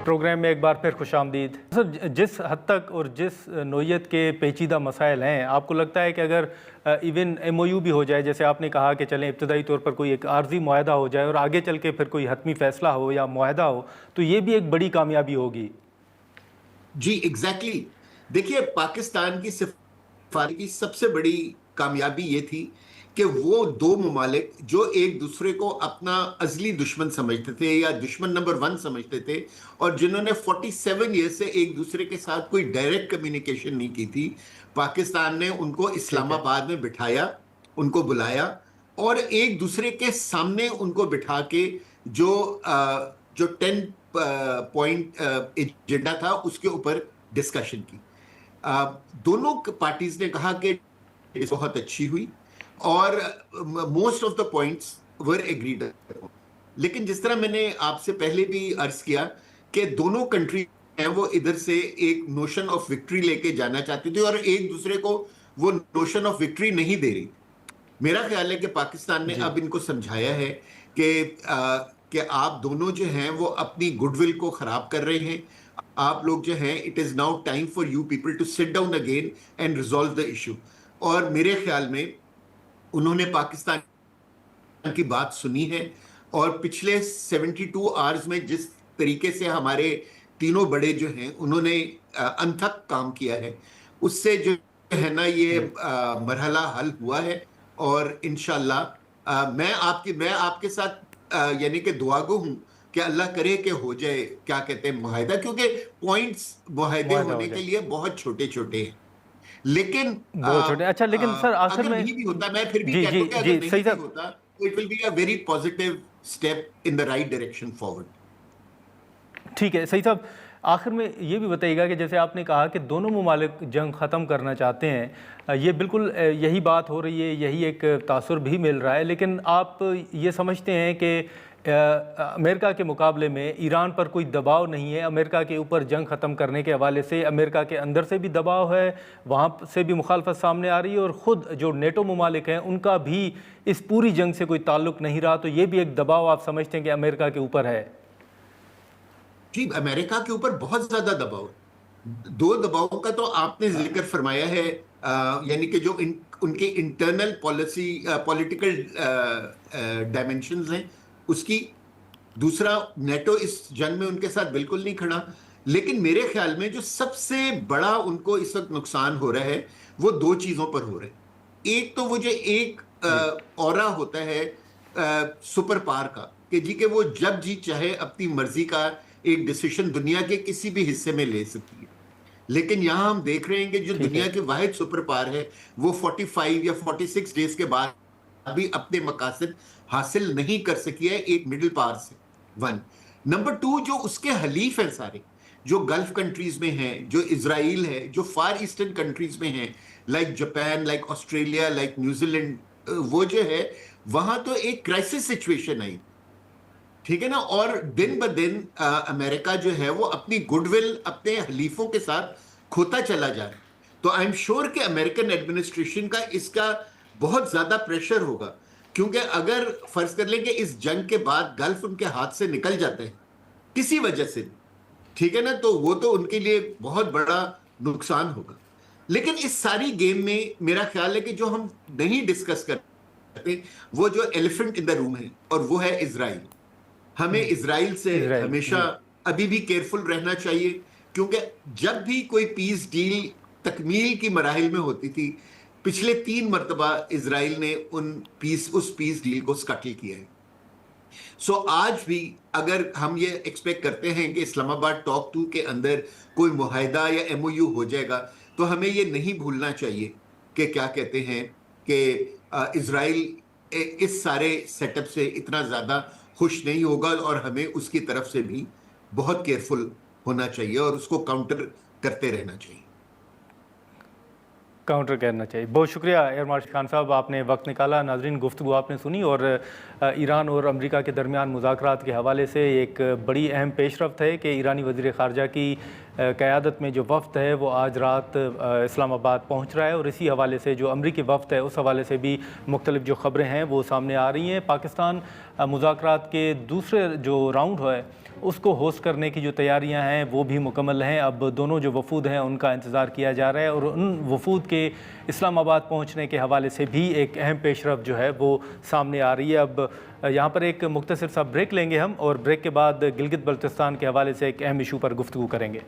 Programme میں ایک بار پھر خوش آمدید سر. جس حد تک اور جس نوعیت کے پیچیدہ مسائل ہیں، آپ کو لگتا ہے کہ اگر ایون ایم او یو بھی ہو جائے، جیسے آپ نے کہا کہ چلیں ابتدائی طور پر کوئی ایک عارضی معاہدہ ہو جائے اور آگے چل کے پھر کوئی حتمی فیصلہ ہو یا معاہدہ ہو، تو یہ بھی ایک بڑی کامیابی ہوگی؟ جی ایگزیکٹلی. دیکھیے پاکستان کی سفارت کی سب سے بڑی کامیابی یہ تھی کہ وہ دو ممالک جو ایک دوسرے کو اپنا ازلی دشمن سمجھتے تھے یا دشمن نمبر 1 سمجھتے تھے، اور جنہوں نے 47 ایئر سے ایک دوسرے کے ساتھ کوئی ڈائریکٹ کمیونیکیشن نہیں کی تھی، پاکستان نے ان کو اسلام آباد میں بٹھایا، ان کو بلایا اور ایک دوسرے کے سامنے ان کو بٹھا کے جو 10 پوائنٹ ایجنڈا تھا اس کے اوپر ڈسکشن کی. دونوں پارٹیز نے کہا کہ بہت اچھی ہوئی اور most of the points were agreed. لیکن جس طرح میں نے آپ سے پہلے بھی عرض کیا کہ دونوں کنٹری ہیں وہ ادھر سے ایک نوشن آف وکٹری لے کے جانا چاہتی تھی اور ایک دوسرے کو وہ نوشن آف وکٹری نہیں دے رہی. میرا خیال ہے کہ پاکستان نے اب ان کو سمجھایا ہے کہ آپ دونوں جو ہیں وہ اپنی گڈ ول کو خراب کر رہے ہیں. آپ لوگ جو ہیں it is now time for you people to sit down again and resolve the issue. اور میرے خیال میں انہوں نے پاکستان کی بات سنی ہے اور پچھلے 72 آورز میں جس طریقے سے ہمارے تینوں بڑے جو ہیں انہوں نے انتھک کام کیا ہے، اس سے جو ہے نا یہ مرحلہ حل ہوا ہے. اور انشاءاللہ میں آپ کے ساتھ یعنی کہ دعا گو ہوں کہ اللہ کرے کہ ہو جائے کیا کہتے ہیں معاہدہ، کیونکہ پوائنٹس معاہدے ہونے کے لیے بہت چھوٹے چھوٹے ہیں. لیکن بہت چھوٹے. اچھا لیکن سر آخر اگر میں نہیں بھی ہوتا، میں پھر بھی کہتا ہوں کہ اگر نہیں بھی ہوتا تو it will be a very positive step in the right direction forward. ٹھیک ہے. صحیح صاحب، آخر میں یہ بھی بتائیے گا کہ جیسے آپ نے کہا کہ دونوں ممالک جنگ ختم کرنا چاہتے ہیں، یہ بالکل یہی بات ہو رہی ہے، یہی ایک تاثر بھی مل رہا ہے، لیکن آپ یہ سمجھتے ہیں کہ امریکہ کے مقابلے میں ایران پر کوئی دباؤ نہیں ہے؟ امریکہ کے اوپر جنگ ختم کرنے کے حوالے سے امریکہ کے اندر سے بھی دباؤ ہے، وہاں سے بھی مخالفت سامنے آ رہی ہے، اور خود جو نیٹو ممالک ہیں ان کا بھی اس پوری جنگ سے کوئی تعلق نہیں رہا، تو یہ بھی ایک دباؤ آپ سمجھتے ہیں کہ امریکہ کے اوپر ہے؟ جی امریکہ کے اوپر بہت زیادہ دباؤ ہے. 2 دباؤں کا تو آپ نے ذکر فرمایا ہے، یعنی کہ جو ان کے انٹرنل پولیٹیکل ڈائمنشنز ہیں اس کی. دوسرا، نیٹو اس جنگ میں ان کے ساتھ بالکل نہیں کھڑا. لیکن میرے خیال میں جو سب سے بڑا ان کو اس وقت نقصان ہو رہا ہے وہ 2 چیزوں پر ہو رہا ہے. ایک تو وہ جو ایک اورا ہوتا ہے سپر پاور کا کہ جی کہ وہ جب جی چاہے اپنی مرضی کا ایک ڈیسیشن دنیا کے کسی بھی حصے میں لے سکتی ہے. لیکن یہاں ہم دیکھ رہے ہیں کہ جو دنیا کے واحد سپر پاور ہے وہ 45 یا 46 ڈیز کے بعد ابھی اپنے مقاصد حاصل نہیں کر سکی ہے ایک مڈل پاور سے. 1 نمبر 2 جو اس کے حلیف ہیں سارے جو گلف کنٹریز میں ہیں، جو اسرائیل ہے، جو فار ایسٹرن کنٹریز میں ہیں like Japan, like Australia, like New Zealand, وہ جو ہے وہاں تو ایک کرائسس سچویشن آئی. ٹھیک ہے نا. اور دن بدن امریکہ جو ہے وہ اپنی گڈ ول اپنے حلیفوں کے ساتھ کھوتا چلا جا رہا ہے. تو آئی ایم شیور کہ امریکن ایڈمنسٹریشن کا اس کا بہت زیادہ پریشر ہوگا، کیونکہ اگر فرض کر لیں کہ اس جنگ کے بعد گلف ان کے ہاتھ سے نکل جاتے ہیں کسی وجہ سے، ٹھیک ہے نا، تو وہ تو ان کے لیے بہت بڑا نقصان ہوگا. لیکن اس ساری گیم میں میرا خیال ہے کہ جو ہم نہیں ڈسکس کرتے وہ جو ایلیفنٹ ان دا روم ہے، اور وہ ہے اسرائیل. ہمیں اسرائیل سے ہمیشہ ابھی بھی کیئرفل رہنا چاہیے، کیونکہ جب بھی کوئی پیس ڈیل تکمیل کی مراحل میں ہوتی تھی پچھلے 3 مرتبہ اسرائیل نے اس پیس ڈیل کو سکٹل کیا ہے. سو آج بھی اگر ہم یہ ایکسپیکٹ کرتے ہیں کہ اسلام آباد ٹاک 2 کے اندر کوئی معاہدہ یا ایم او یو ہو جائے گا، تو ہمیں یہ نہیں بھولنا چاہیے کہ کیا کہتے ہیں کہ اسرائیل اس سارے سیٹ اپ سے اتنا زیادہ خوش نہیں ہوگا، اور ہمیں اس کی طرف سے بھی بہت کیئرفل ہونا چاہیے اور اس کو کاؤنٹر کرتے رہنا چاہیے. کاؤنٹر کرنا چاہیے. بہت شکریہ ایئر مارشل خان صاحب، آپ نے وقت نکالا. ناظرین، گفتگو آپ نے سنی، اور ایران اور امریکہ کے درمیان مذاکرات کے حوالے سے ایک بڑی اہم پیش رفت ہے کہ ایرانی وزیر خارجہ کی قیادت میں جو وفد ہے وہ آج رات اسلام آباد پہنچ رہا ہے، اور اسی حوالے سے جو امریکی وفد ہے اس حوالے سے بھی مختلف جو خبریں ہیں وہ سامنے آ رہی ہیں. پاکستان مذاکرات کے دوسرے جو راؤنڈ ہے اس کو ہوسٹ کرنے کی جو تیاریاں ہیں وہ بھی مکمل ہیں. اب دونوں جو وفود ہیں ان کا انتظار کیا جا رہا ہے اور ان وفود کے اسلام آباد پہنچنے کے حوالے سے بھی ایک اہم پیش رفت جو ہے وہ سامنے آ رہی ہے. اب یہاں پر ایک مختصر سا بریک لیں گے ہم اور بریک کے بعد گلگت بلتستان کے حوالے سے ایک اہم ایشو پر گفتگو کریں گے.